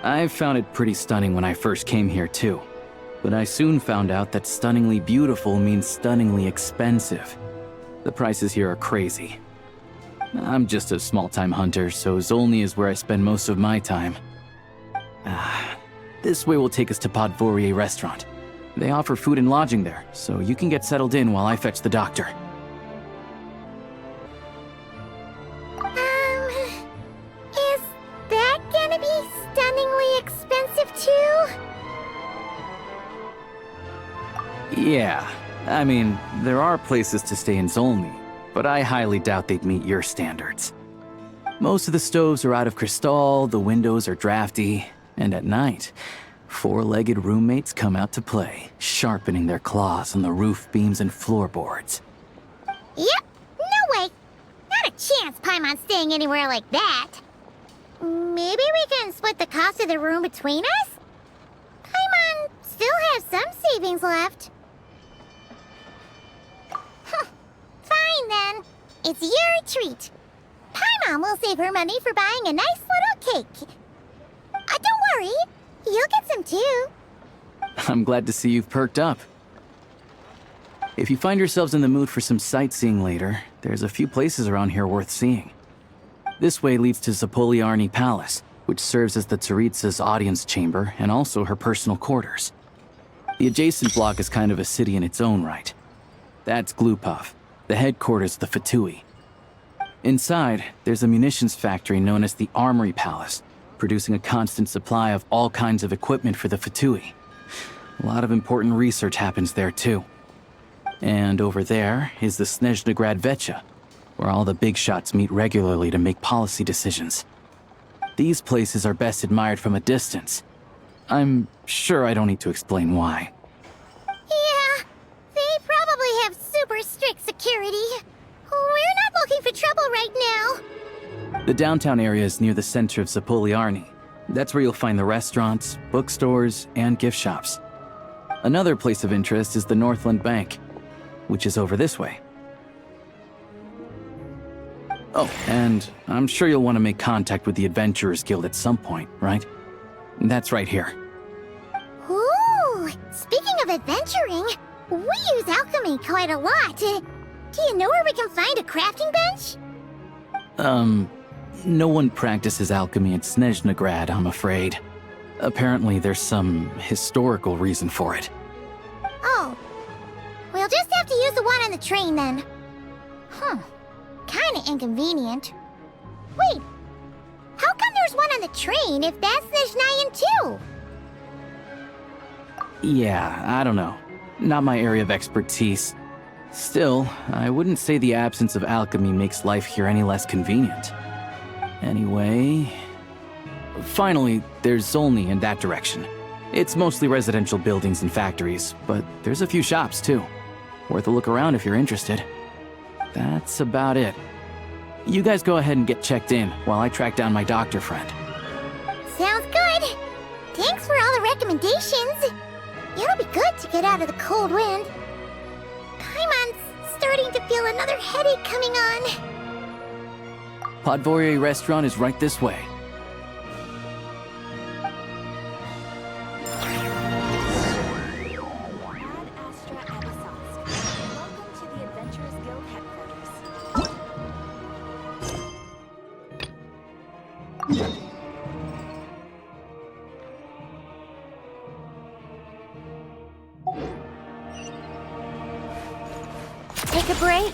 I found it pretty stunning when I first came here too. But I soon found out that stunningly beautiful means stunningly expensive. The prices here are crazy. I'm just a small-time hunter, so Zolny is where I spend most of my time. This way will take us to Podvorier restaurant. They offer food and lodging there, so you can get settled in while I fetch the doctor. Is that gonna be stunningly expensive too? Yeah, I mean, there are places to stay in Zolny, but I highly doubt they'd meet your standards. Most of the stoves are out of crystal, the windows are drafty, and at night, four-legged roommates come out to play, sharpening their claws on the roof beams and floorboards. Yep, no way. Not a chance Paimon's staying anywhere like that. Maybe we can split the cost of the room between us? Paimon still has some savings left. Fine then. It's your treat. Paimon will save her money for buying a nice little cake. Don't worry, you'll get some too. I'm glad to see you've perked up. If you find yourselves in the mood for some sightseeing later, there's a few places around here worth seeing. This way leads to Zapoliarny Palace, which serves as the Tsaritsa's audience chamber and also her personal quarters. The adjacent block is kind of a city in its own right. That's Glupov, the headquarters of the Fatui. Inside, there's a munitions factory known as the Armory Palace, producing a constant supply of all kinds of equipment for the Fatui. A lot of important research happens there too. And over there is the Snezhnegrad Vecha, where all the big shots meet regularly to make policy decisions. These places are best admired from a distance. I'm sure I don't need to explain why. Yeah, they probably have super strict security. We're not looking for trouble right now. The downtown area is near the center of Zapoliarny. That's where you'll find the restaurants, bookstores, and gift shops. Another place of interest is the Northland Bank, which is over this way. Oh, and I'm sure you'll want to make contact with the Adventurers Guild at some point, right? That's right here. Ooh, speaking of adventuring, we use alchemy quite a lot. Do you know where we can find a crafting bench? No one practices alchemy at Snezhnegrad, I'm afraid. Apparently there's some historical reason for it. Oh, we'll just have to use the one on the train then. Kinda inconvenient. Wait, how come there's one on the train if that's Snezhnayan too? Yeah, I don't know. Not my area of expertise. Still, I wouldn't say the absence of alchemy makes life here any less convenient. Anyway... Finally, there's Zolny in that direction. It's mostly residential buildings and factories, but there's a few shops too. Worth a look around if you're interested. That's about it. You guys go ahead and get checked in while I track down my doctor friend. Sounds good. Thanks for all the recommendations. It'll be good to get out of the cold wind. Paimon's starting to feel another headache coming on. Podvorier restaurant is right this way. Take a break?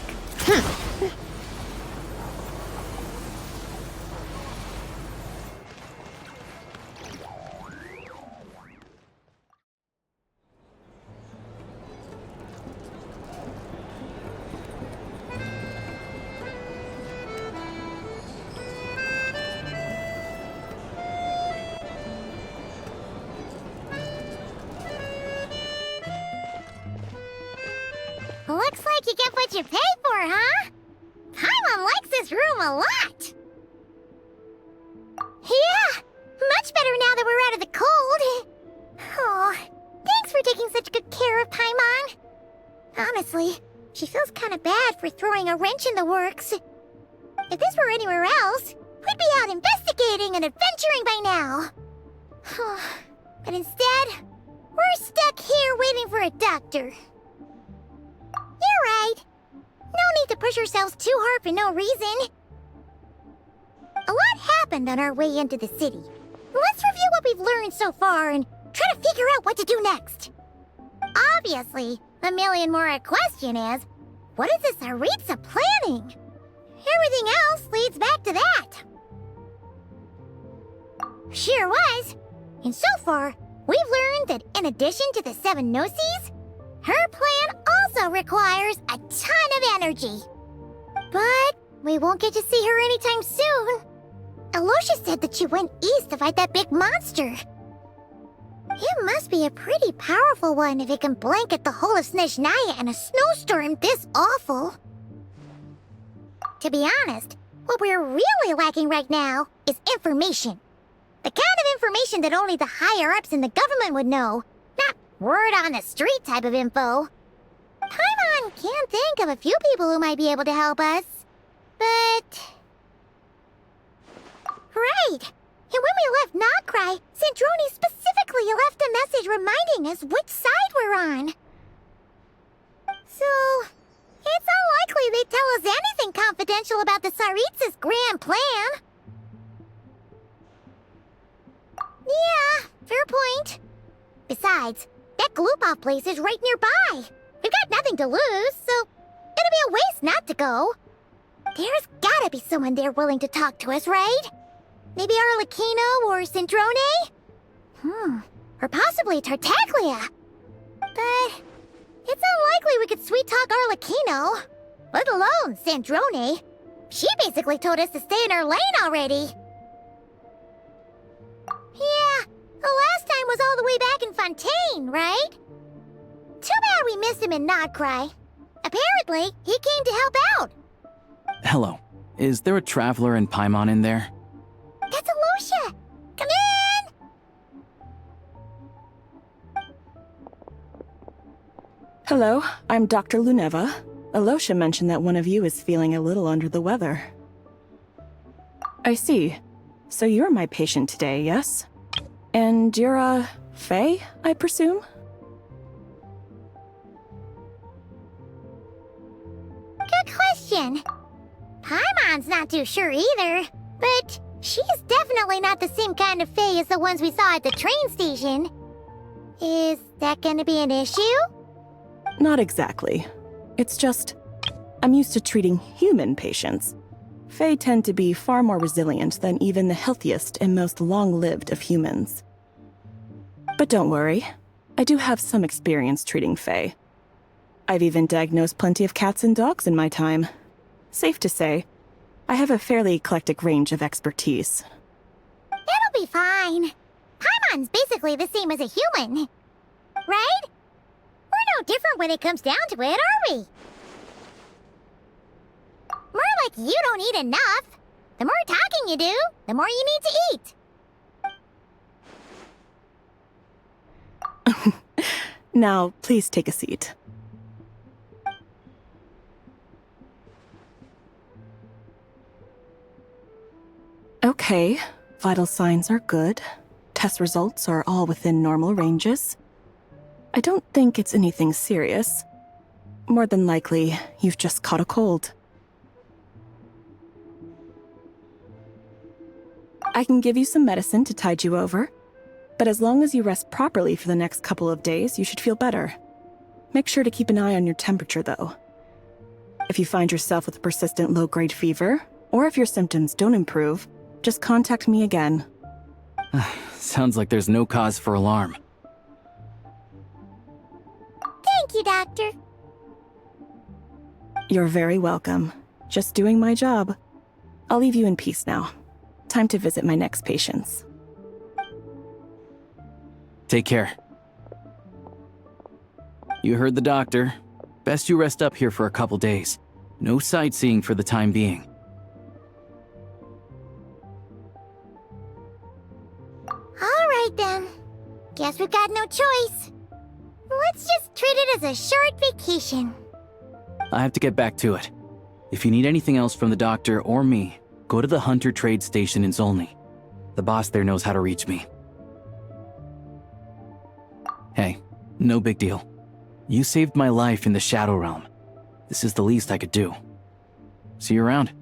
Looks like you get what you pay for, huh? Paimon likes this room a lot. Yeah, much better now that we're out of the cold. Oh, thanks for taking such good care of Paimon. Honestly, she feels kind of bad for throwing a wrench in the works. If this were anywhere else, we'd be out investigating and adventuring by now. But instead, we're stuck here waiting for a doctor. You're right. No need to push ourselves too hard for no reason. A lot happened on our way into the city. Let's review what we've learned so far and try to figure out what to do next. Obviously, the million more question is, what is this Aritza planning? Everything else leads back to that. Sure was. And so far, we've learned that in addition to the 7 Gnosis, her plan also requires a ton of energy. But we won't get to see her anytime soon. Alosha said that she went east to fight that big monster. It must be a pretty powerful one if it can blanket the whole of Snezhnaya in a snowstorm this awful. To be honest, what we're really lacking right now is information. The kind of information that only the higher-ups in the government would know, not word-on-the-street type of info. Paimon can think of a few people who might be able to help us, but... Right! And when we left Nogcry, Sandrone specifically left a message reminding us which side we're on. So, it's unlikely they'd tell us anything confidential about the Tsaritsa's grand plan. Yeah, fair point. Besides, that Gloop-Off place is right nearby. We've got nothing to lose, so it'll be a waste not to go. There's gotta be someone there willing to talk to us, right? Maybe Arlecchino or Sandrone? Or possibly Tartaglia. But it's unlikely we could sweet-talk Arlecchino, let alone Sandrone. She basically told us to stay in our lane already. Yeah, the last time was all the way back in Fontaine, right? Too bad we missed him in Nogcry. Apparently, he came to help out. Hello. Is there a traveler in Paimon in there? That's Alosha! Come in! Hello, I'm Dr. Luneva. Alosha mentioned that one of you is feeling a little under the weather. I see. So you're my patient today, yes? And you're, Faye, I presume? Good question. Paimon's not too sure either, but she's definitely not the same kind of Fae as the ones we saw at the train station. Is that gonna be an issue? Not exactly. It's just, I'm used to treating human patients. Fae tend to be far more resilient than even the healthiest and most long-lived of humans. But don't worry, I do have some experience treating Fae. I've even diagnosed plenty of cats and dogs in my time. Safe to say, I have a fairly eclectic range of expertise. It'll be fine. Paimon's basically the same as a human. Right? We're no different when it comes down to it, are we? More like you don't eat enough. The more talking you do, the more you need to eat. Now, please take a seat. Okay, vital signs are good. Test results are all within normal ranges. I don't think it's anything serious. More than likely, you've just caught a cold. I can give you some medicine to tide you over, but as long as you rest properly for the next couple of days, you should feel better. Make sure to keep an eye on your temperature, though. If you find yourself with a persistent low-grade fever, or if your symptoms don't improve, just contact me again. Sounds like there's no cause for alarm. Thank you, Doctor. You're very welcome. Just doing my job. I'll leave you in peace now. Time to visit my next patients. Take care. You heard the doctor. Best you rest up here for a couple days. No sightseeing for the time being. All right, then. Guess we've got no choice. Let's just treat it as a short vacation. I have to get back to it. If you need anything else from the doctor or me, go to the Hunter Trade Station in Zolny. The boss there knows how to reach me. No big deal. You saved my life in the Shadow Realm. This is the least I could do. See you around.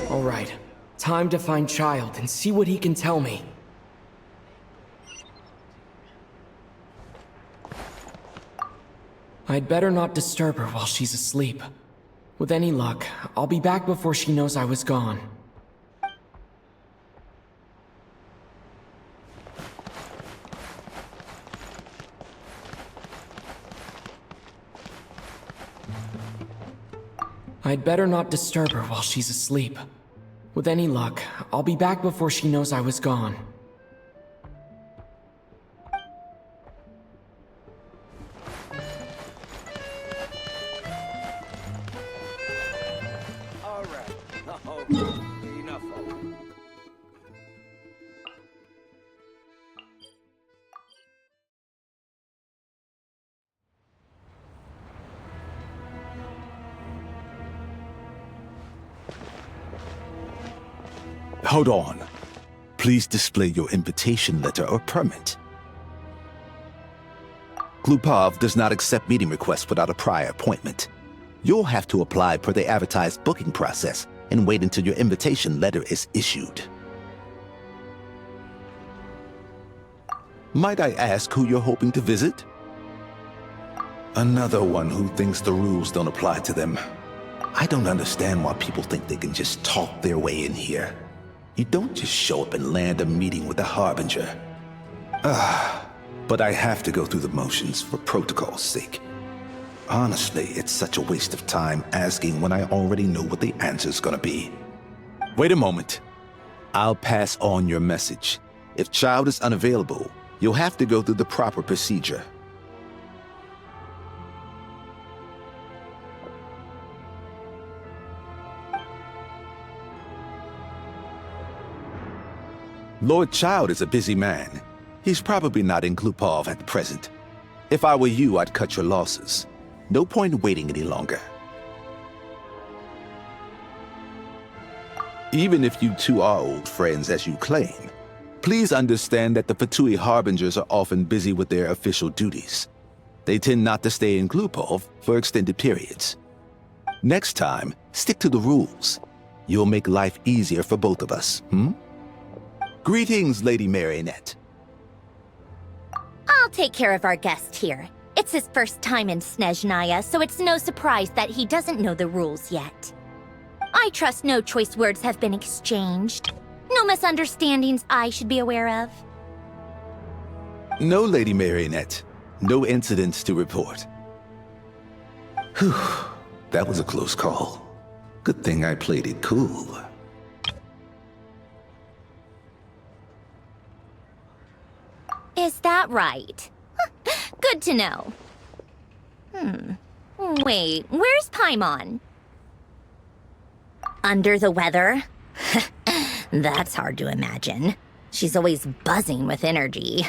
All right. Time to find Child and see what he can tell me. I'd better not disturb her while she's asleep. With any luck, I'll be back before she knows I was gone. I'd better not disturb her while she's asleep. With any luck, I'll be back before she knows I was gone. All right. Okay, enough of it. Hold on. Please display your invitation letter or permit. Glupov does not accept meeting requests without a prior appointment. You'll have to apply per the advertised booking process and wait until your invitation letter is issued. Might I ask who you're hoping to visit? Another one who thinks the rules don't apply to them. I don't understand why people think they can just talk their way in here. You don't just show up and land a meeting with the Harbinger. But I have to go through the motions for protocol's sake. Honestly, it's such a waste of time asking when I already know what the answer's gonna be. Wait a moment. I'll pass on your message. If Child is unavailable, you'll have to go through the proper procedure. Lord Child is a busy man. He's probably not in Glupov at present. If I were you, I'd cut your losses. No point waiting any longer. Even if you two are old friends as you claim, please understand that the Fatui Harbingers are often busy with their official duties. They tend not to stay in Glupov for extended periods. Next time, stick to the rules. You'll make life easier for both of us, Greetings, Lady Marionette. I'll take care of our guest here. It's his first time in Snezhnaya, so it's no surprise that he doesn't know the rules yet. I trust no choice words have been exchanged. No misunderstandings I should be aware of. No, Lady Marionette. No incidents to report. Whew, that was a close call. Good thing I played it cool. Is that right? Good to know. Wait, where's Paimon? Under the weather? That's hard to imagine. She's always buzzing with energy.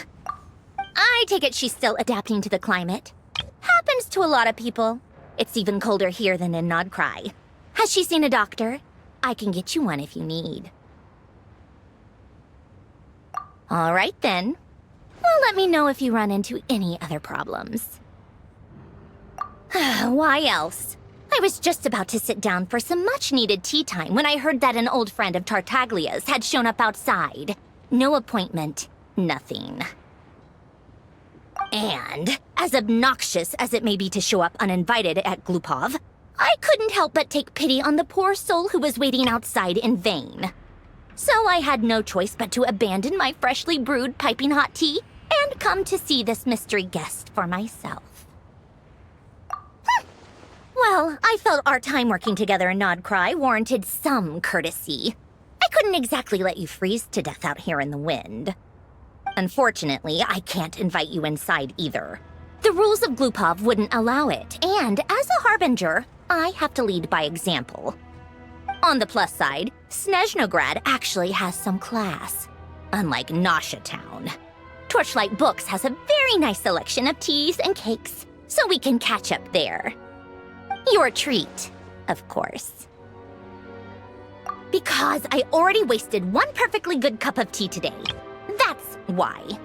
I take it she's still adapting to the climate. Happens to a lot of people. It's even colder here than in Nodcry. Has she seen a doctor? I can get you one if you need. All right then. Well, let me know if you run into any other problems. Why else? I was just about to sit down for some much-needed tea time when I heard that an old friend of Tartaglia's had shown up outside. No appointment, nothing. And, as obnoxious as it may be to show up uninvited at Glupov, I couldn't help but take pity on the poor soul who was waiting outside in vain. So I had no choice but to abandon my freshly brewed piping hot tea and come to see this mystery guest for myself. Well, I felt our time working together in Nodcry warranted some courtesy. I couldn't exactly let you freeze to death out here in the wind. Unfortunately, I can't invite you inside either. The rules of Glupov wouldn't allow it, and as a Harbinger, I have to lead by example. On the plus side, Snezhnograd actually has some class, unlike Nasha Town. Torchlight Books has a very nice selection of teas and cakes, so we can catch up there. Your treat, of course. Because I already wasted one perfectly good cup of tea today. That's why.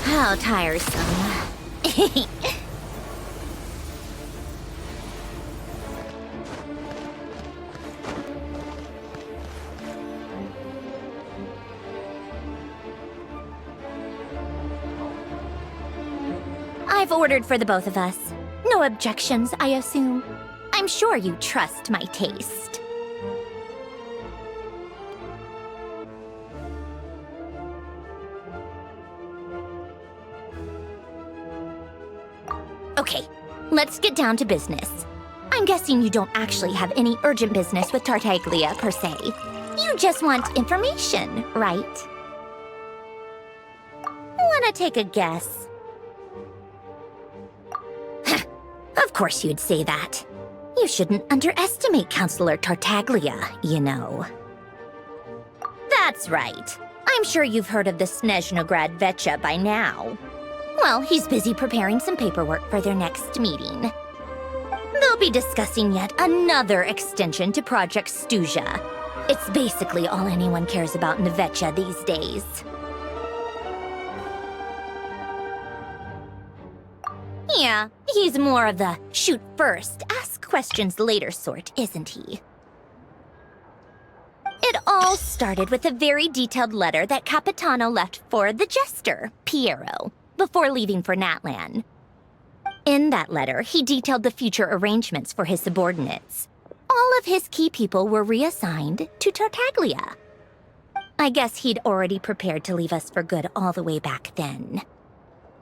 How tiresome. I've ordered for the both of us. No objections, I assume. I'm sure you trust my taste. Okay, let's get down to business. I'm guessing you don't actually have any urgent business with Tartaglia, per se. You just want information, right? Wanna take a guess? Of course you'd say that. You shouldn't underestimate Counselor Tartaglia, you know. That's right. I'm sure you've heard of the Snezhnograd Vecha by now. Well, he's busy preparing some paperwork for their next meeting. They'll be discussing yet another extension to Project Stuja. It's basically all anyone cares about in the Vecha these days. Yeah, he's more of the shoot first, ask questions later sort, isn't he? It all started with a very detailed letter that Capitano left for the jester, Piero, before leaving for Natlan. In that letter, he detailed the future arrangements for his subordinates. All of his key people were reassigned to Tartaglia. I guess he'd already prepared to leave us for good all the way back then.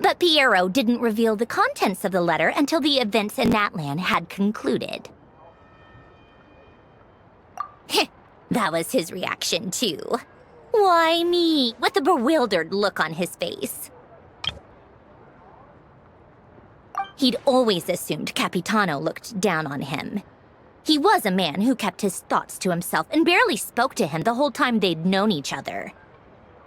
But Piero didn't reveal the contents of the letter until the events in Natlan had concluded. That was his reaction, too. Why me? With a bewildered look on his face. He'd always assumed Capitano looked down on him. He was a man who kept his thoughts to himself and barely spoke to him the whole time they'd known each other.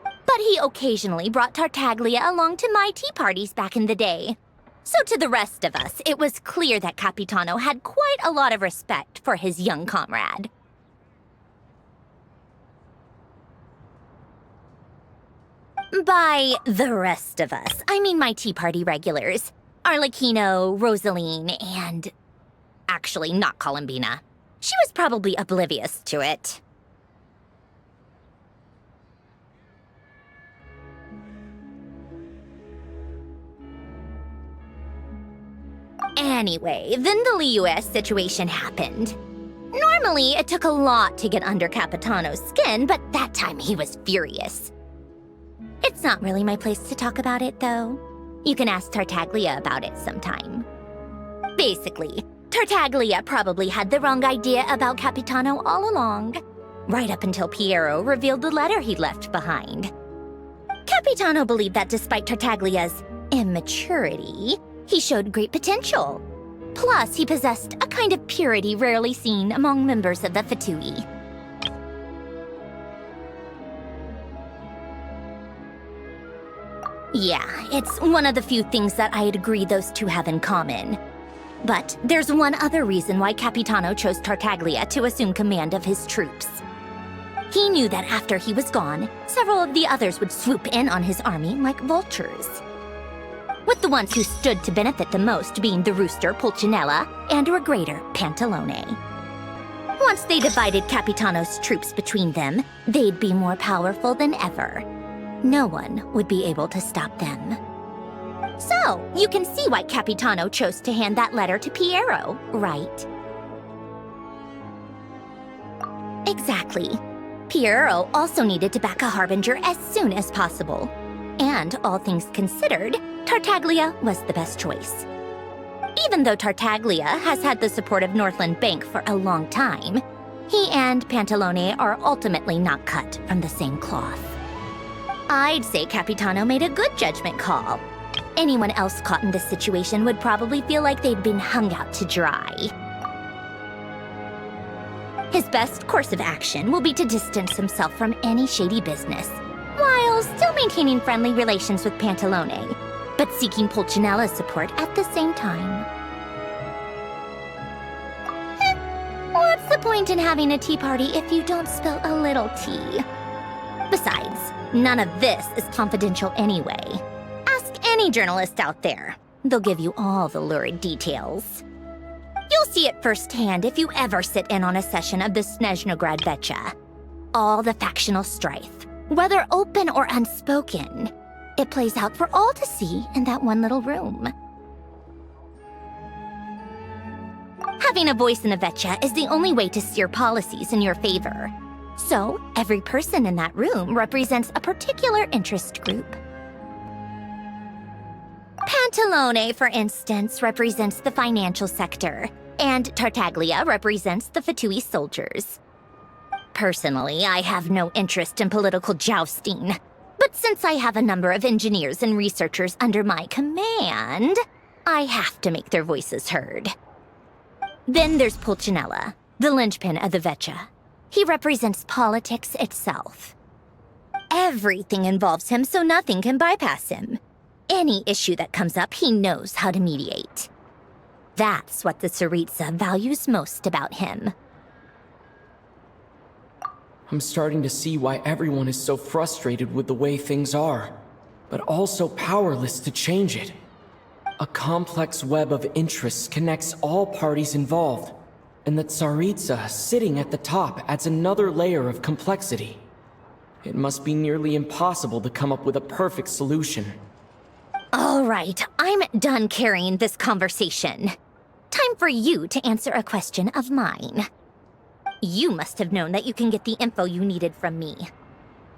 But he occasionally brought Tartaglia along to my tea parties back in the day. So to the rest of us, it was clear that Capitano had quite a lot of respect for his young comrade. By the rest of us, I mean my tea party regulars. Arlecchino, Rosaline, and... actually, not Columbina. She was probably oblivious to it. Anyway, then the Liues situation happened. Normally, it took a lot to get under Capitano's skin, but that time he was furious. It's not really my place to talk about it, though. You can ask Tartaglia about it sometime. Basically, Tartaglia probably had the wrong idea about Capitano all along, right up until Piero revealed the letter he'd left behind. Capitano believed that despite Tartaglia's immaturity, he showed great potential. Plus, he possessed a kind of purity rarely seen among members of the Fatui. Yeah, it's one of the few things that I'd agree those two have in common. But there's one other reason why Capitano chose Tartaglia to assume command of his troops. He knew that after he was gone, several of the others would swoop in on his army like vultures. With the ones who stood to benefit the most being the rooster Pulcinella and Regrator Pantalone. Once they divided Capitano's troops between them, they'd be more powerful than ever. No one would be able to stop them. So, you can see why Capitano chose to hand that letter to Piero, right? Exactly. Piero also needed to back a harbinger as soon as possible. And all things considered, Tartaglia was the best choice. Even though Tartaglia has had the support of Northland Bank for a long time, he and Pantalone are ultimately not cut from the same cloth. I'd say Capitano made a good judgment call. Anyone else caught in this situation would probably feel like they'd been hung out to dry. His best course of action will be to distance himself from any shady business, while still maintaining friendly relations with Pantalone, but seeking Pulcinella's support at the same time. What's the point in having a tea party if you don't spill a little tea? Besides, none of this is confidential anyway. Ask any journalist out there. They'll give you all the lurid details. You'll see it firsthand if you ever sit in on a session of the Snezhnograd Vecha. All the factional strife, whether open or unspoken, it plays out for all to see in that one little room. Having a voice in the Vecha is the only way to steer policies in your favor. So, every person in that room represents a particular interest group. Pantalone, for instance, represents the financial sector, and Tartaglia represents the Fatui soldiers. Personally, I have no interest in political jousting, but since I have a number of engineers and researchers under my command, I have to make their voices heard. Then there's Pulcinella, the linchpin of the Vecha. He represents politics itself. Everything involves him, so nothing can bypass him. Any issue that comes up, he knows how to mediate. That's what the Tsaritsa values most about him. I'm starting to see why everyone is so frustrated with the way things are, but also powerless to change it. A complex web of interests connects all parties involved, and the Tsaritsa sitting at the top adds another layer of complexity. It must be nearly impossible to come up with a perfect solution. All right, I'm done carrying this conversation. Time for you to answer a question of mine. You must have known that you can get the info you needed from me.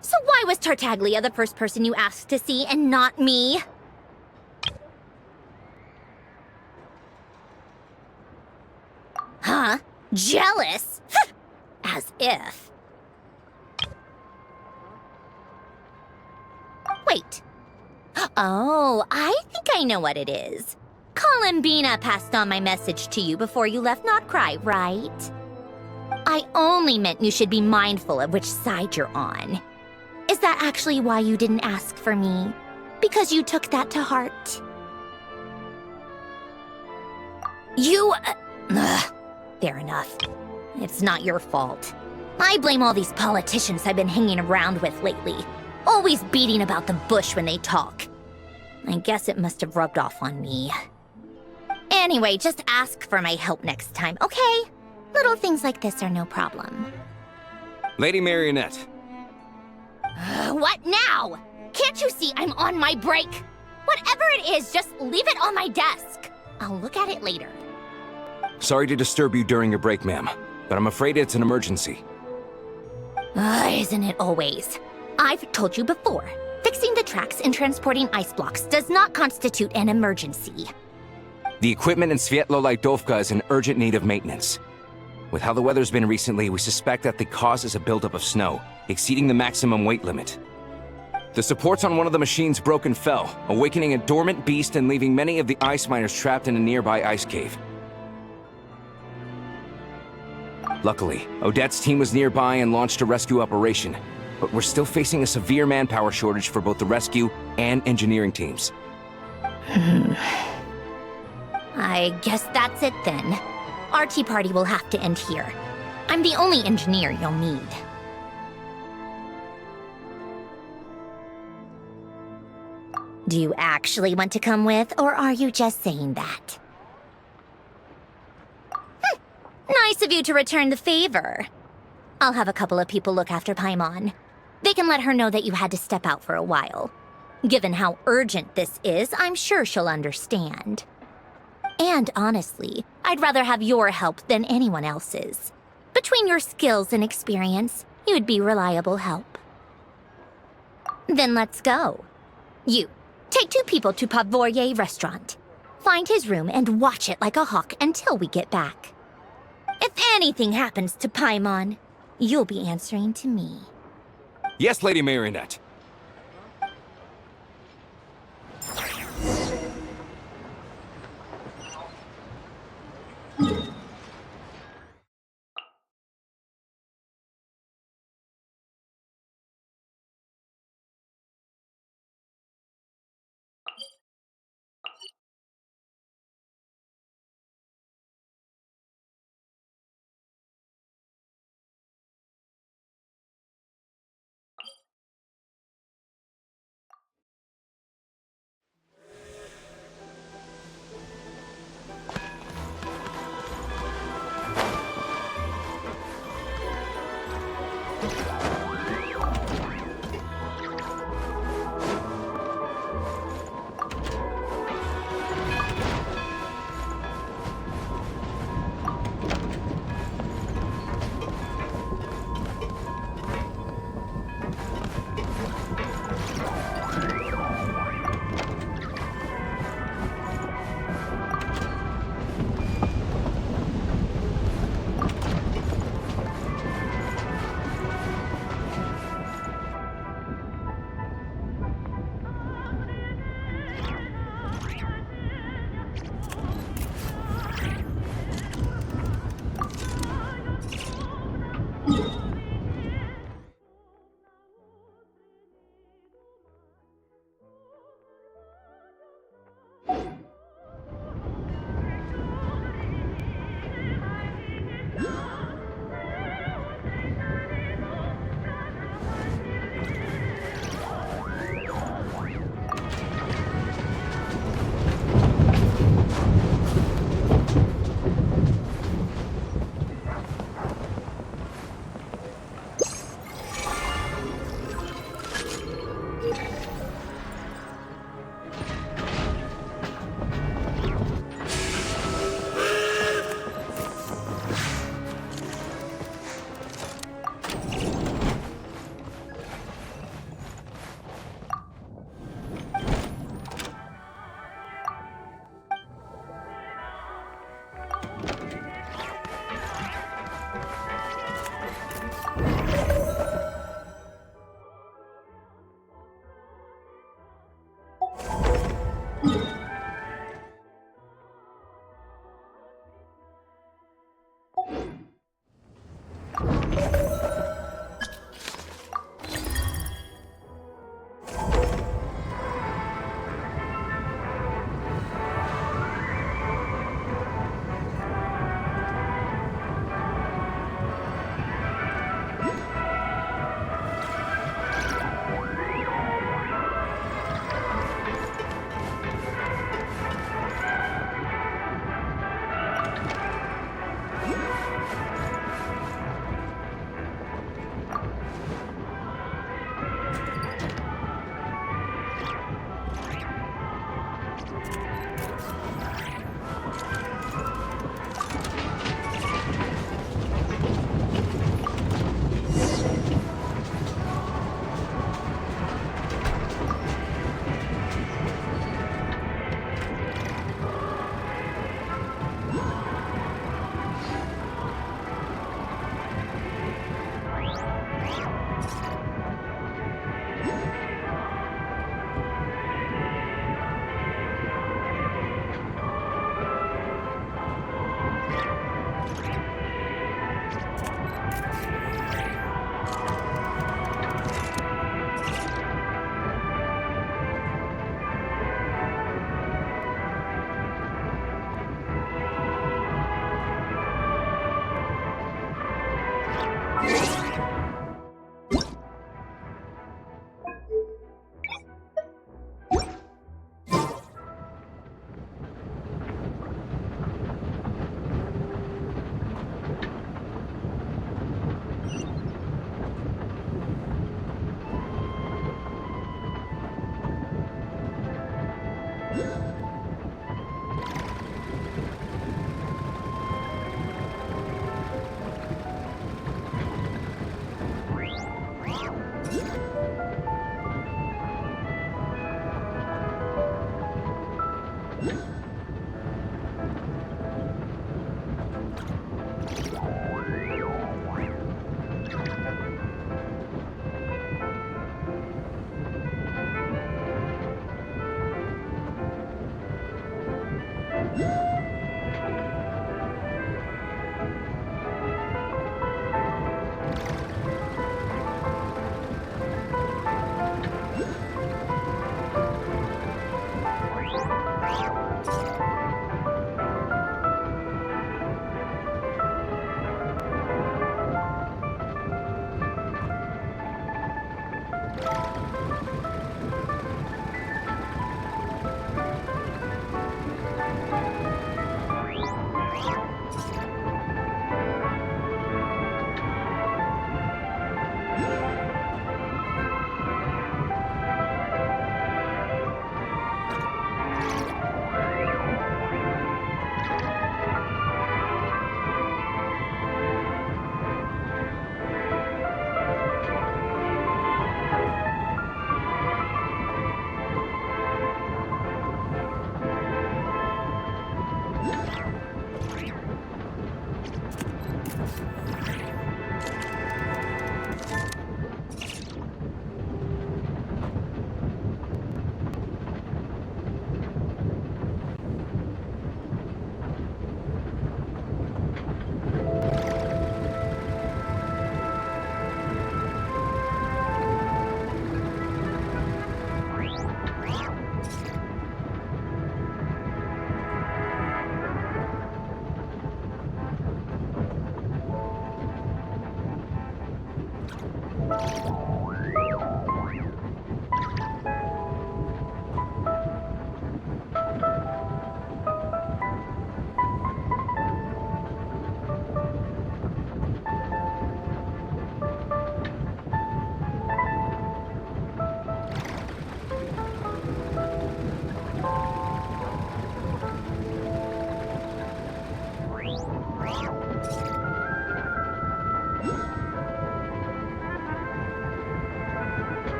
So why was Tartaglia the first person you asked to see and not me? Huh? Jealous? As if. Wait. Oh, I think I know what it is. Columbina passed on my message to you before you left Not Cry, right? I only meant you should be mindful of which side you're on. Is that actually why you didn't ask for me? Because you took that to heart? Fair enough. It's not your fault. I blame all these politicians I've been hanging around with lately. Always beating about the bush when they talk. I guess it must have rubbed off on me. Anyway, just ask for my help next time, okay? Little things like this are no problem. Lady Marionette. What now? Can't you see I'm on my break? Whatever it is, just leave it on my desk. I'll look at it later. Sorry to disturb you during your break, ma'am, but I'm afraid it's an emergency. Isn't it always? I've told you before, fixing the tracks and transporting ice blocks does not constitute an emergency. The equipment in Svietlo-Lidovka is in urgent need of maintenance. With how the weather's been recently, we suspect that the cause is a buildup of snow, exceeding the maximum weight limit. The supports on one of the machines broke and fell, awakening a dormant beast and leaving many of the ice miners trapped in a nearby ice cave. Luckily, Odette's team was nearby and launched a rescue operation, but we're still facing a severe manpower shortage for both the rescue and engineering teams. I guess that's it then. Our tea party will have to end here. I'm the only engineer you'll need. Do you actually want to come with, or are you just saying that? Nice of you to return the favor. I'll have a couple of people look after Paimon. They can let her know that you had to step out for a while. Given how urgent this is, I'm sure she'll understand. And honestly, I'd rather have your help than anyone else's. Between your skills and experience, you'd be reliable help. Then let's go. You, take 2 people to Pavorye Restaurant. Find his room and watch it like a hawk until we get back. If anything happens to Paimon, you'll be answering to me. Yes, Lady Marionette.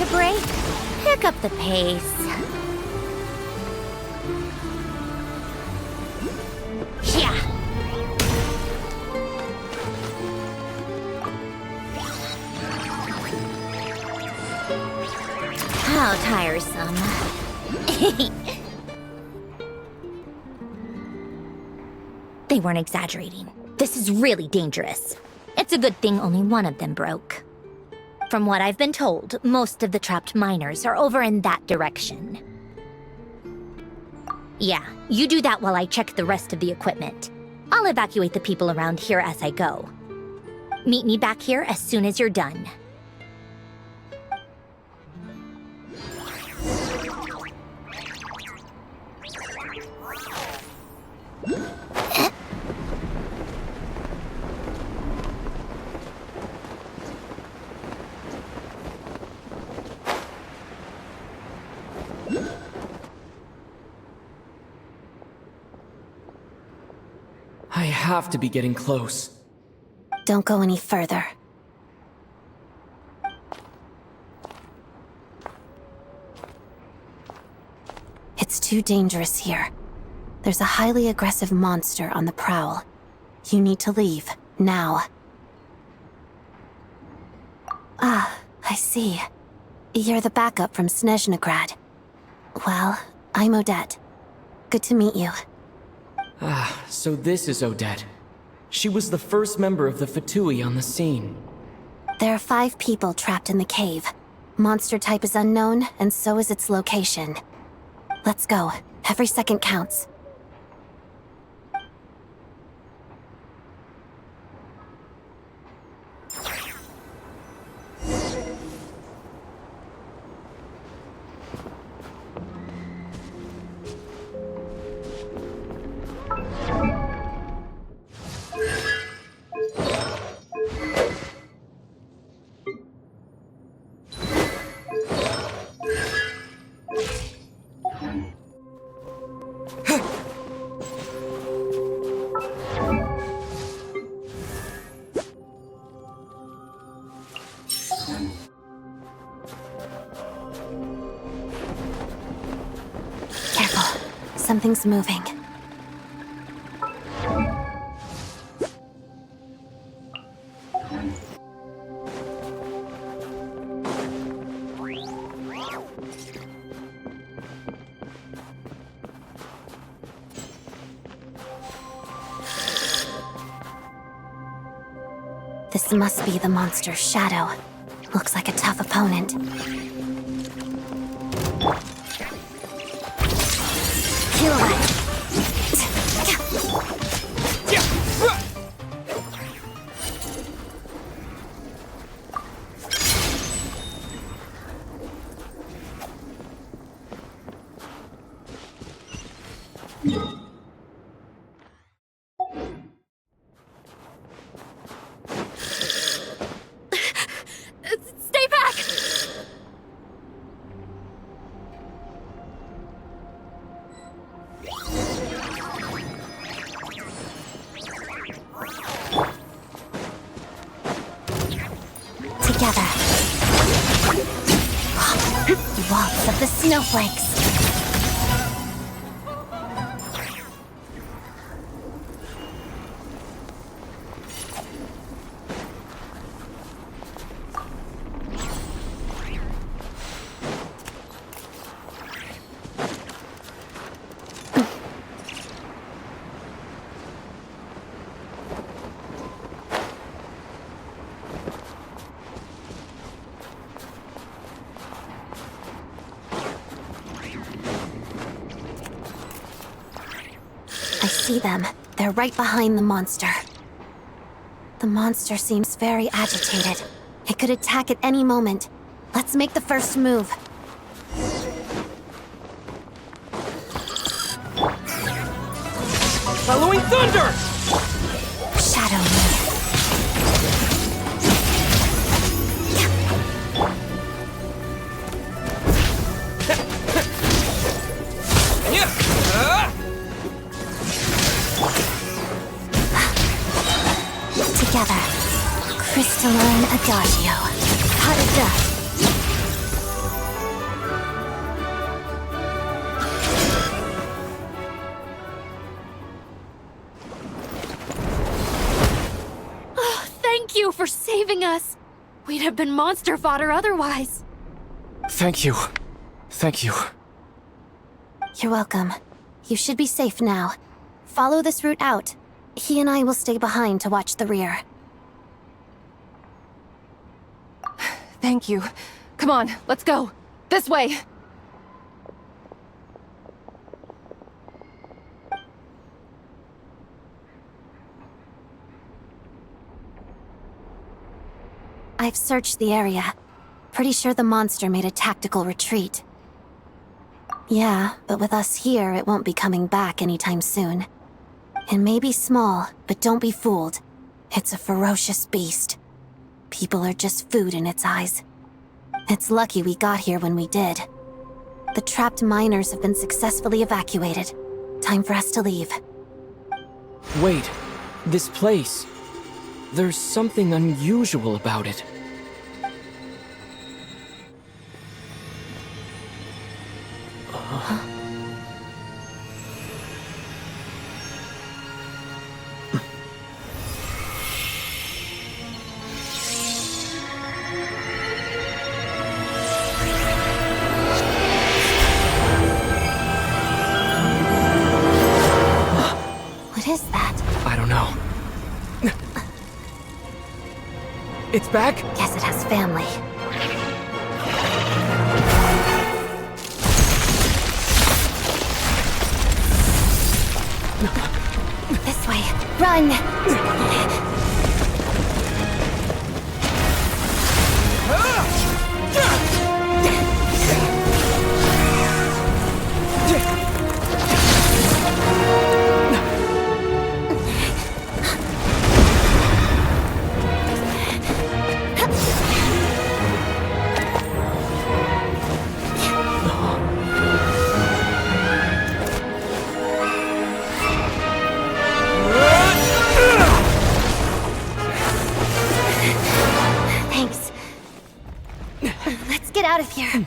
to break, pick up the pace. Yeah. How tiresome. They weren't exaggerating. This is really dangerous. It's a good thing only one of them broke. From what I've been told, most of the trapped miners are over in that direction. Yeah, you do that while I check the rest of the equipment. I'll evacuate the people around here as I go. Meet me back here as soon as you're done. I have to be getting close. Don't go any further. It's too dangerous here. There's a highly aggressive monster on the prowl. You need to leave, now. Ah, I see. You're the backup from Snezhnegrad. Well, I'm Odette. Good to meet you. Ah, so this is Odette. She was the first member of the Fatui on the scene. There are 5 people trapped in the cave. Monster type is unknown, and so is its location. Let's go. Every second counts. Something's moving. This must be the monster's shadow. Looks like a tough opponent. Kill it. Stay back! Together. Waltz of the snowflakes. I see them. They're right behind the monster. The monster seems very agitated. It could attack at any moment. Let's make the first move. Following thunder! Shadow me. Together. Crystalline Adagio. How did that? you for saving us. We'd have been monster fodder otherwise. Thank you. Thank you. You're welcome. You should be safe now. Follow this route out. He and I will stay behind to watch the rear. Thank you. Come on, let's go. This way. I've searched the area. Pretty sure the monster made a tactical retreat. Yeah, but with us here, it won't be coming back anytime soon. It may be small, but don't be fooled. It's a ferocious beast. People are just food in its eyes. It's lucky we got here when we did. The trapped miners have been successfully evacuated. Time for us to leave. Wait, this place. There's something unusual about it. What is that? I don't know. It's back? Guess it has family. This way. Run! Thanks. Let's get out of here.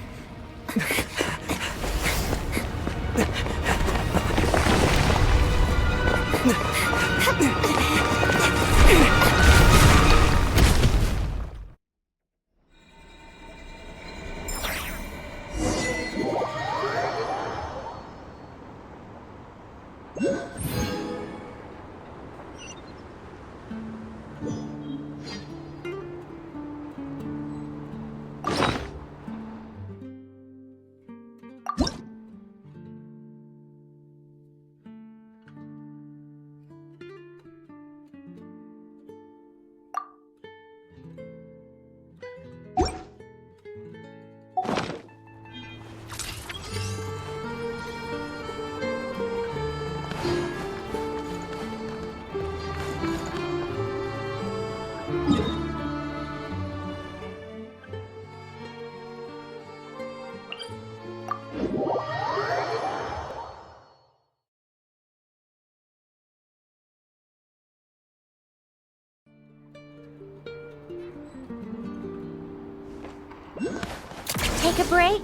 Take a break?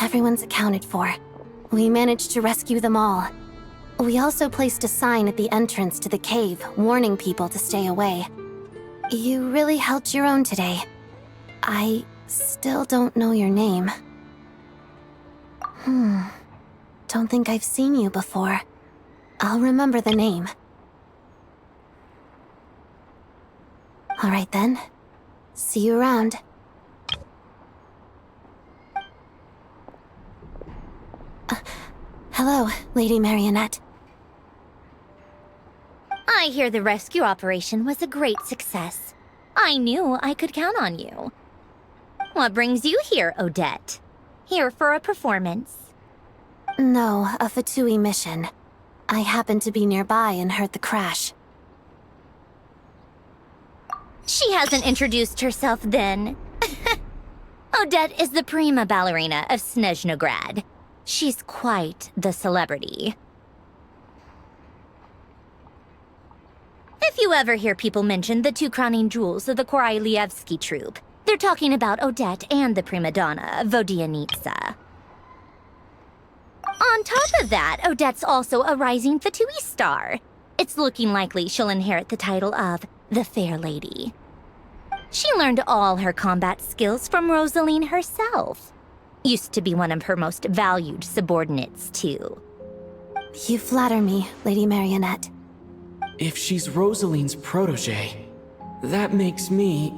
Everyone's accounted for. We managed to rescue them all. We also placed a sign at the entrance to the cave, warning people to stay away. You really held your own today. I still don't know your name. Don't think I've seen you before. I'll remember the name. All right then. See you around. Hello, Lady Marionette. I hear the rescue operation was a great success. I knew I could count on you. What brings you here, Odette? Here for a performance? No, a Fatui mission. I happened to be nearby and heard the crash. She hasn't introduced herself then. Odette is the prima ballerina of Snezhnograd. She's quite the celebrity. If you ever hear people mention the two crowning jewels of the Korailievsky troupe, they're talking about Odette and the prima donna, Vodianitsa. On top of that, Odette's also a rising Fatui star. It's looking likely she'll inherit the title of the Fair Lady. She learned all her combat skills from Rosaline herself. Used to be one of her most valued subordinates, too. You flatter me, Lady Marionette. If she's Rosaline's protege, that makes me...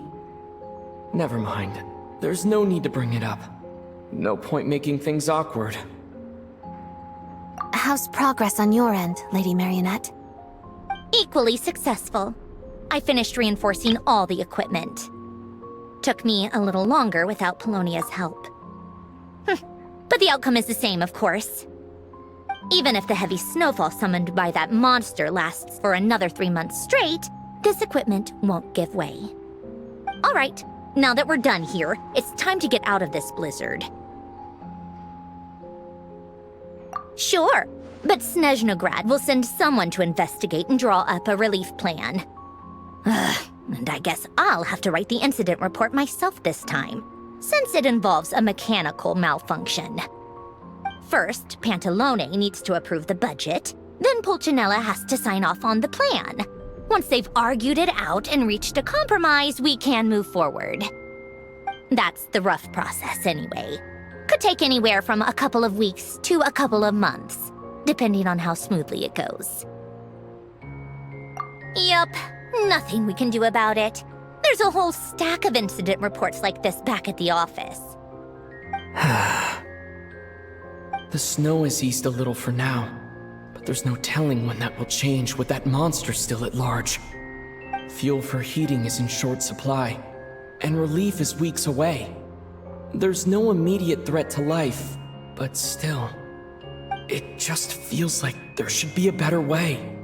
Never mind. There's no need to bring it up. No point making things awkward. How's progress on your end, Lady Marionette? Equally successful. I finished reinforcing all the equipment. Took me a little longer without Polonia's help. But the outcome is the same, of course. Even if the heavy snowfall summoned by that monster lasts for another 3 months straight, this equipment won't give way. All right, now that we're done here, it's time to get out of this blizzard. Sure, but Snezhnograd will send someone to investigate and draw up a relief plan. And I guess I'll have to write the incident report myself this time, since it involves a mechanical malfunction. First, Pantalone needs to approve the budget, then Pulcinella has to sign off on the plan. Once they've argued it out and reached a compromise, we can move forward. That's the rough process anyway. Could take anywhere from a couple of weeks to a couple of months, depending on how smoothly it goes. Yup, nothing we can do about it. There's a whole stack of incident reports like this back at the office. The snow has eased a little for now, but there's no telling when that will change with that monster still at large. Fuel for heating is in short supply, and relief is weeks away. There's no immediate threat to life, but still, it just feels like there should be a better way.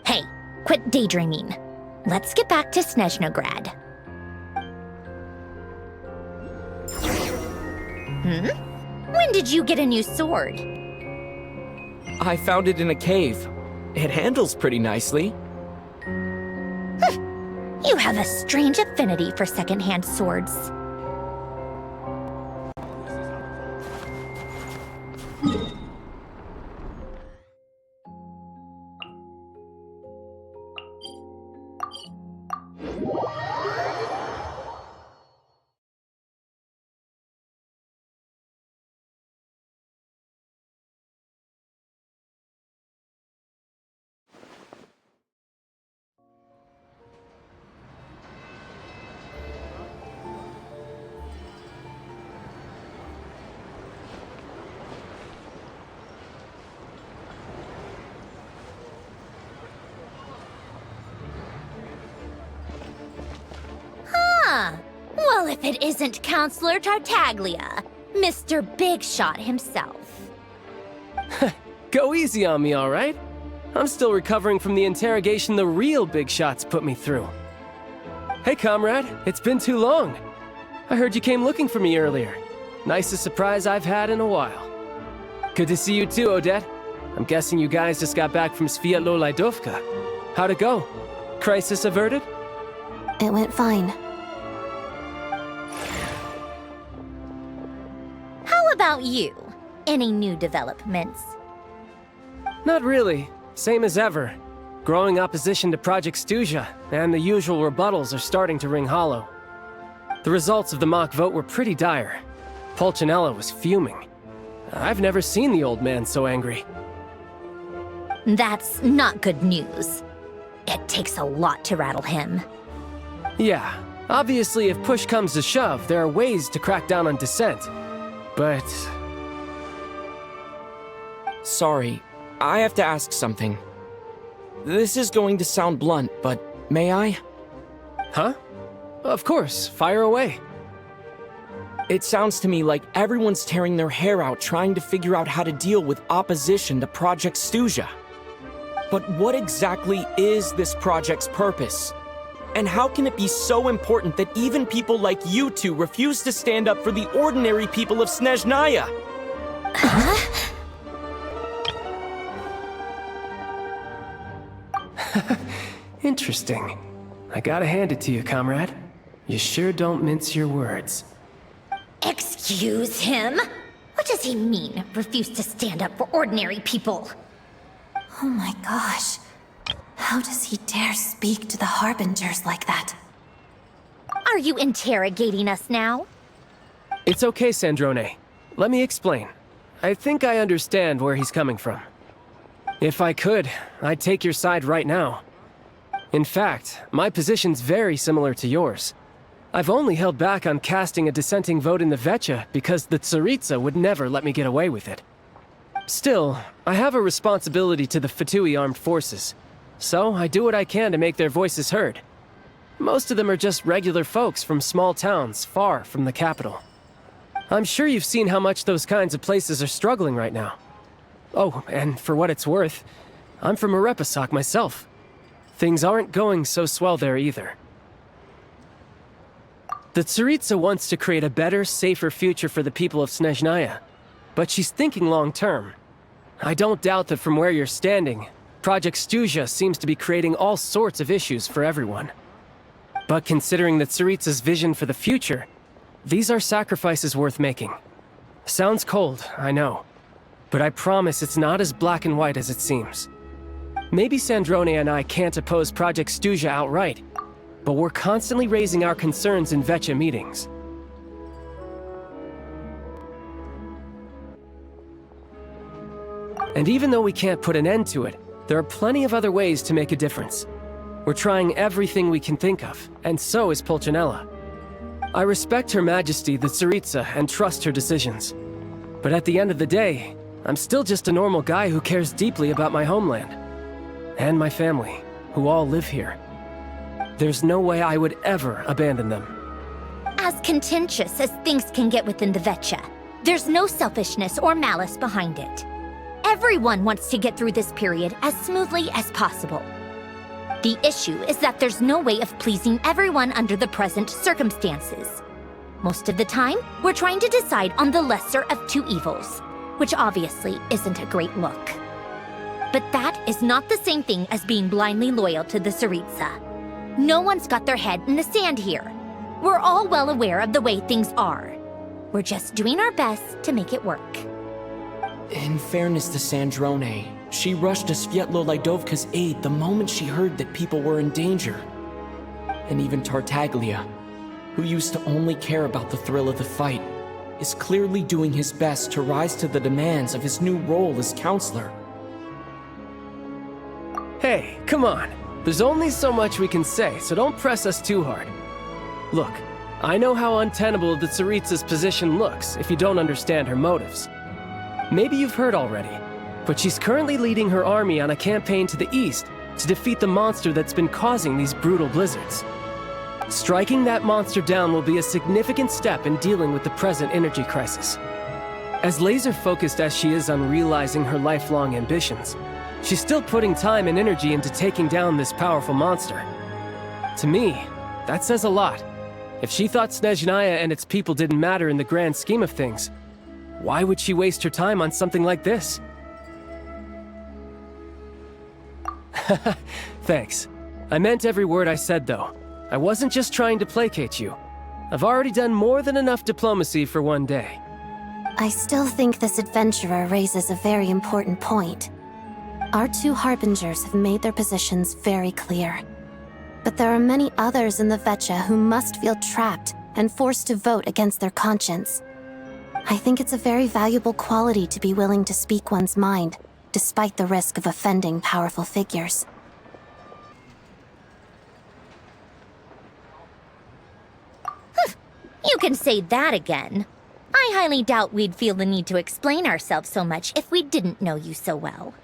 Hey, quit daydreaming. Let's get back to Snezhnograd. When did you get a new sword? I found it in a cave. It handles pretty nicely. You have a strange affinity for second-hand swords. Well, if it isn't Counselor Tartaglia, Mr. Big Shot himself. Go easy on me, all right? I'm still recovering from the interrogation the real Big Shots put me through. Hey, comrade, it's been too long. I heard you came looking for me earlier. Nicest surprise I've had in a while. Good to see you too, Odette. I'm guessing you guys just got back from Sviatlo-Laidovka. How'd it go? Crisis averted? It went fine. How about you? Any new developments? Not really. Same as ever. Growing opposition to Project Stuja, and the usual rebuttals are starting to ring hollow. The results of the mock vote were pretty dire. Pulcinella was fuming. I've never seen the old man so angry. That's not good news. It takes a lot to rattle him. Yeah, obviously if push comes to shove, there are ways to crack down on dissent. But... Sorry, I have to ask something. This is going to sound blunt, but may I? Huh? Of course, fire away. It sounds to me like everyone's tearing their hair out trying to figure out how to deal with opposition to Project Stuja. But what exactly is this project's purpose? And how can it be so important that even people like you two refuse to stand up for the ordinary people of Snezhnaya? Interesting. I gotta hand it to you, comrade. You sure don't mince your words. Excuse him? What What does he mean, refuse to stand up for ordinary people? Oh my gosh. How does he dare speak to the Harbingers like that? Are you interrogating us now? It's okay, Sandrone. Let me explain. I think I understand where he's coming from. If I could, I'd take your side right now. In fact, my position's very similar to yours. I've only held back on casting a dissenting vote in the Vecha because the Tsaritsa would never let me get away with it. Still, I have a responsibility to the Fatui armed forces, so I do what I can to make their voices heard. Most of them are just regular folks from small towns far from the capital. I'm sure you've seen how much those kinds of places are struggling right now. Oh, and for what it's worth, I'm from Arepasak myself. Things aren't going so swell there either. The Tsaritsa wants to create a better, safer future for the people of Snezhnaya, but she's thinking long-term. I don't doubt that from where you're standing, Project Stuzha seems to be creating all sorts of issues for everyone. But considering the Tsaritsa's vision for the future, these are sacrifices worth making. Sounds cold, I know, but I promise it's not as black and white as it seems. Maybe Sandrone and I can't oppose Project Stuzha outright, but we're constantly raising our concerns in Vecha meetings. And even though we can't put an end to it, there are plenty of other ways to make a difference. We're trying everything we can think of, and so is Pulcinella. I respect Her Majesty the Tsaritsa and trust her decisions. But at the end of the day, I'm still just a normal guy who cares deeply about my homeland. And my family, who all live here. There's no way I would ever abandon them. As contentious as things can get within the Vecha, there's no selfishness or malice behind it. Everyone wants to get through this period as smoothly as possible. The issue is that there's no way of pleasing everyone under the present circumstances. Most of the time, we're trying to decide on the lesser of two evils, which obviously isn't a great look. But that is not the same thing as being blindly loyal to the Tsaritsa. No one's got their head in the sand here. We're all well aware of the way things are. We're just doing our best to make it work. In fairness to Sandrone, she rushed to Svietlo Lidovka's aid the moment she heard that people were in danger. And even Tartaglia, who used to only care about the thrill of the fight, is clearly doing his best to rise to the demands of his new role as counselor. Hey, come on. There's only so much we can say, so don't press us too hard. Look, I know how untenable the Tsaritsa's position looks if you don't understand her motives. Maybe you've heard already, but she's currently leading her army on a campaign to the east to defeat the monster that's been causing these brutal blizzards. Striking that monster down will be a significant step in dealing with the present energy crisis. As laser-focused as she is on realizing her lifelong ambitions, she's still putting time and energy into taking down this powerful monster. To me, that says a lot. If she thought Snezhnaya and its people didn't matter in the grand scheme of things, why would she waste her time on something like this? Thanks. I meant every word I said, though. I wasn't just trying to placate you. I've already done more than enough diplomacy for one day. I still think this adventurer raises a very important point. Our two Harbingers have made their positions very clear. But there are many others in the Vecha who must feel trapped and forced to vote against their conscience. I think it's a very valuable quality to be willing to speak one's mind, despite the risk of offending powerful figures. You can say that again. I highly doubt we'd feel the need to explain ourselves so much if we didn't know you so well.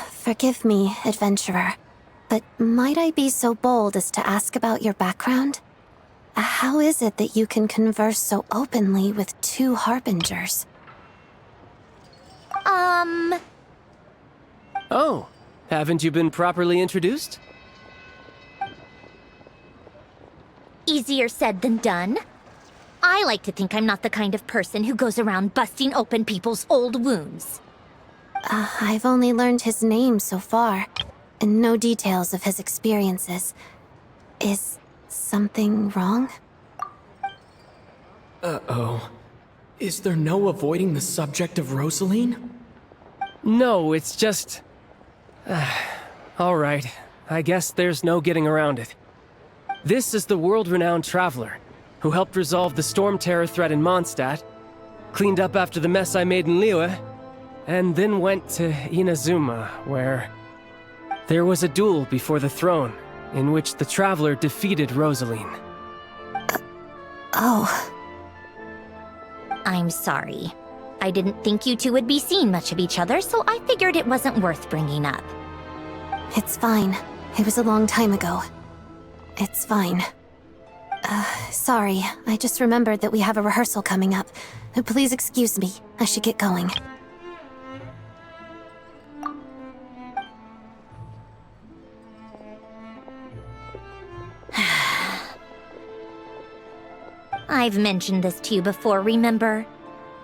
Forgive me, adventurer, but might I be so bold as to ask about your background? How is it that you can converse so openly with two Harbingers? Oh, haven't you been properly introduced? Easier said than done. I like to think I'm not the kind of person who goes around busting open people's old wounds. I've only learned his name so far, and no details of his experiences. Is something wrong? Uh-oh. Is there no avoiding the subject of Rosaline? No, it's just... All right. I guess there's no getting around it. This is the world-renowned traveler, who helped resolve the storm terror threat in Mondstadt, cleaned up after the mess I made in Liyue, and then went to Inazuma, where... there was a duel before the throne, in which the traveler defeated Rosaline. Oh. I'm sorry. I didn't think you two would be seeing much of each other, so I figured it wasn't worth bringing up. It's fine. It was a long time ago. It's fine. Sorry. I just remembered that we have a rehearsal coming up. Please excuse me. I should get going. I've mentioned this to you before, remember?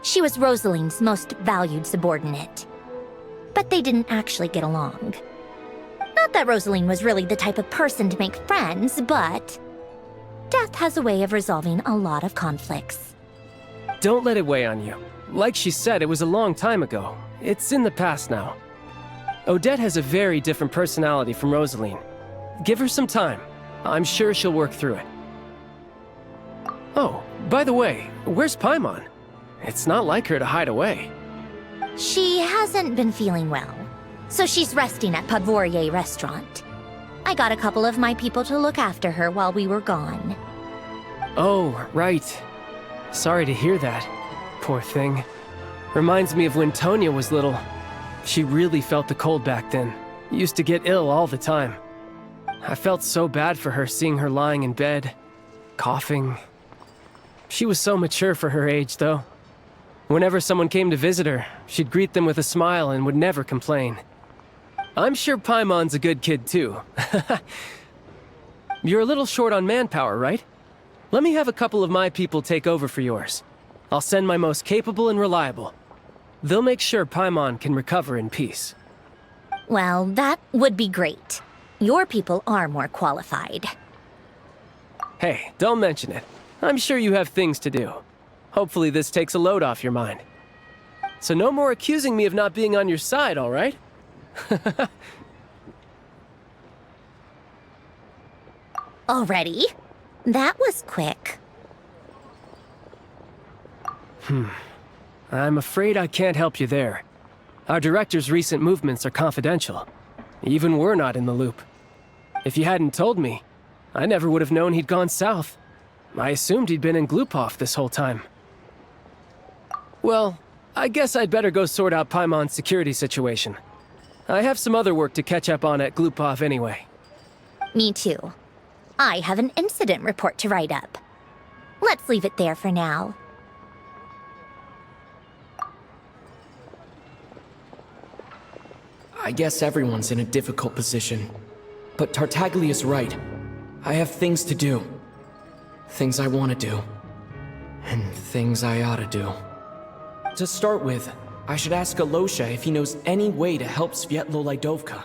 She was Rosaline's most valued subordinate. But they didn't actually get along. Not that Rosaline was really the type of person to make friends, but... death has a way of resolving a lot of conflicts. Don't let it weigh on you. Like she said, it was a long time ago. It's in the past now. Odette has a very different personality from Rosaline. Give her some time. I'm sure she'll work through it. Oh, by the way, where's Paimon? It's not like her to hide away. She hasn't been feeling well, so she's resting at Podvorier restaurant. I got a couple of my people to look after her while we were gone. Oh, right. Sorry to hear that. Poor thing. Reminds me of when Tonya was little. She really felt the cold back then. Used to get ill all the time. I felt so bad for her seeing her lying in bed, coughing. She was so mature for her age, though. Whenever someone came to visit her, she'd greet them with a smile and would never complain. I'm sure Paimon's a good kid, too. You're a little short on manpower, right? Let me have a couple of my people take over for yours. I'll send my most capable and reliable. They'll make sure Paimon can recover in peace. Well, that would be great. Your people are more qualified. Hey, don't mention it. I'm sure you have things to do. Hopefully this takes a load off your mind. So no more accusing me of not being on your side, all right? Already? That was quick. I'm afraid I can't help you there. Our director's recent movements are confidential. Even we're not in the loop. If you hadn't told me, I never would have known he'd gone south. I assumed he'd been in Glupov this whole time. Well, I guess I'd better go sort out Paimon's security situation. I have some other work to catch up on at Glupov anyway. Me too. I have an incident report to write up. Let's leave it there for now. I guess everyone's in a difficult position. But Tartaglia's right. I have things to do. Things I want to do. And things I ought to do. To start with, I should ask Alosha if he knows any way to help Svietlo Laidovka.